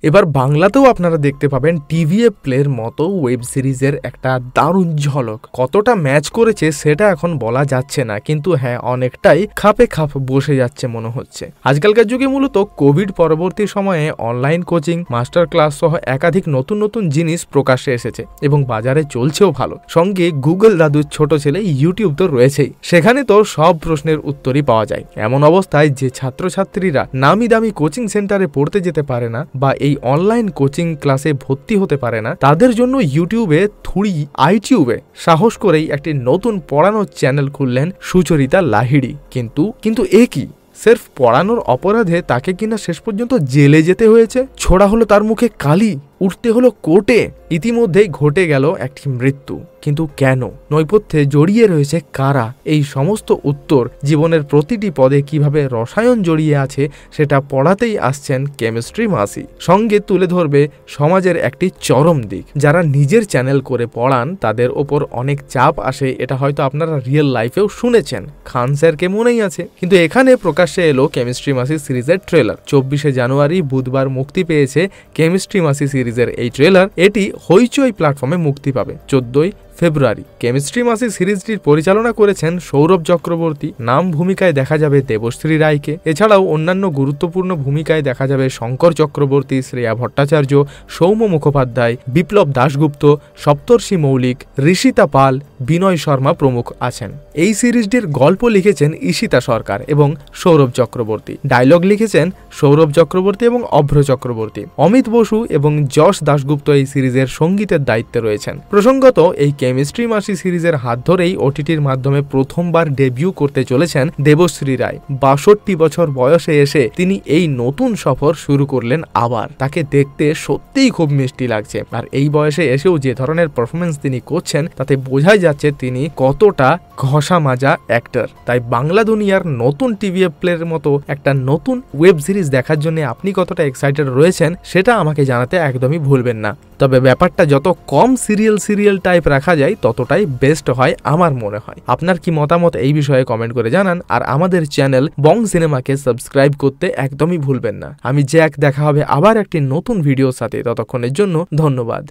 এবার বাংলাতেও আপনারা দেখতে পাবেন টিভিএফ প্লের মতো ওয়েব সিরিজের একটা দারুণ ঝলক। কতটা ম্যাচ করেছে সেটা এখন বলা যাচ্ছে না, কিন্তু হ্যাঁ অনেকটাই খাপে খাপ বসে যাচ্ছে মনে হচ্ছে। আজকালকার যুগে মূলত কোভিড পরবর্তী সময়ে অনলাইন কোচিং, মাস্টার ক্লাস সহ একাধিক নতুন নতুন জিনিস প্রকাশ্যে এসেছে এবং বাজারে চলছেও ভালো। সঙ্গে গুগল দাদুর ছোট ছেলে ইউটিউব তো রয়েছেই, সেখানে তো সব প্রশ্নের উত্তরই পাওয়া যায়। এমন অবস্থায় যে ছাত্রছাত্রীরা নামি দামি কোচিং সেন্টারে পড়তে যেতে পারে না বা এই অনলাইন কোচিং ক্লাসে ভর্তি হতে পারে না, তাদের জন্য ইউটিউবে আইটিউবে সাহস করেই একটি নতুন পড়ানোর চ্যানেল খুললেন সুচরিতা লাহিড়ী। কিন্তু এ কি, সির্ফ পড়ানোর অপরাধে তাকে কিনা শেষ পর্যন্ত জেলে যেতে হয়েছে, ছোড়া হলো তার মুখে কালি, উঠতে হলো কোর্টে। ইতিমধ্যেই ঘটে গেল একটি মৃত্যু, কিন্তু কেন, নৈপথ্যে জড়িয়ে রয়েছে কারা, এই সমস্ত উত্তর জীবনের প্রতিটি পদে কিভাবে রসায়ন জড়িয়ে আছে সেটা পড়াতেই আসছেন কেমিস্ট্রি মাসি। সঙ্গে তুলে ধরবে সমাজের একটি চরম দিক। যারা নিজের চ্যানেল করে পড়ান তাদের ওপর অনেক চাপ আসে, এটা হয়তো আপনারা রিয়েল লাইফেও শুনেছেন, খান স্যারকে মনেই আছে। কিন্তু এখানে প্রকাশ্যে এলো কেমিস্ট্রি মাসি সিরিজের ট্রেলার। 24শে জানুয়ারি বুধবার মুক্তি পেয়েছে কেমিস্ট্রি মাসি সিরিজের এই ট্রেলার। এটি হইচই প্ল্যাটফর্মে মুক্তি পাবে 14ই ফেব্রুয়ারি। কেমিস্ট্রি মাসি সিরিজটির পরিচালনা করেছেন সৌরভ চক্রবর্তী। নাম ভূমিকায় দেখা যাবে দেবশ্রী রায়কে। এছাড়াও অন্যান্য গুরুত্বপূর্ণ ভূমিকায় দেখা যাবে শঙ্কর চক্রবর্তী, শ্রেয়া ভট্টাচার্য, সৌম্য মুখোপাধ্যায়, বিপ্লব দাশগুপ্ত, সপ্তর্ষি মৌলিক, ঋষিতা পাল, বিনয় শর্মা প্রমুখ আছেন। এই সিরিজটির গল্প লিখেছেন ঈশিতা সরকার এবং সৌরভ চক্রবর্তী। ডায়লগ লিখেছেন সৌরভ চক্রবর্তী এবং অভ্র চক্রবর্তী। অমিত বসু এবং যশ দাশগুপ্ত এই সিরিজের সঙ্গীতের দায়িত্বে রয়েছেন। প্রসঙ্গত এই কেমিস্ট্রি মাসি সিরিজের হাত ধরেই ওটিটির মাধ্যমে প্রথমবার ডেবিউ করতে চলেছেন দেবশ্রী রায়। 62 বছর বয়সে এসে তিনি এই নতুন সফর শুরু করলেন আবার। তাকে দেখতে সত্যিই খুব মিষ্টি লাগছে, আর এই বয়সে এসেও যে ধরনের পারফরমেন্স তিনি করছেন তাতে বোঝাই যাচ্ছে তিনি কতটা ঘষা মাজা অ্যাক্টর। তাই বাংলা দুনিয়ার নতুন টিভিএফ প্লের মতো একটা নতুন ওয়েব সিরিজ দেখার জন্য আপনি কতটা এক্সাইটেড রয়েছেন সেটা আমাকে জানাতে একদমই ভুলবেন না। তবে ব্যাপারটা যত কম সিরিয়াল টাইপ রাখা যায় ততটাই বেস্ট হয় আমার মনে হয়। আপনার কি মতামত এই বিষয়ে কমেন্ট করে জানান, আর আমাদের চ্যানেল বং সিনেমাকে সাবস্ক্রাইব করতে একদমই ভুলবেন না। আমি জ্যাক, দেখা হবে আবার একটি নতুন ভিডিওর সাথে, ততক্ষণের জন্য ধন্যবাদ।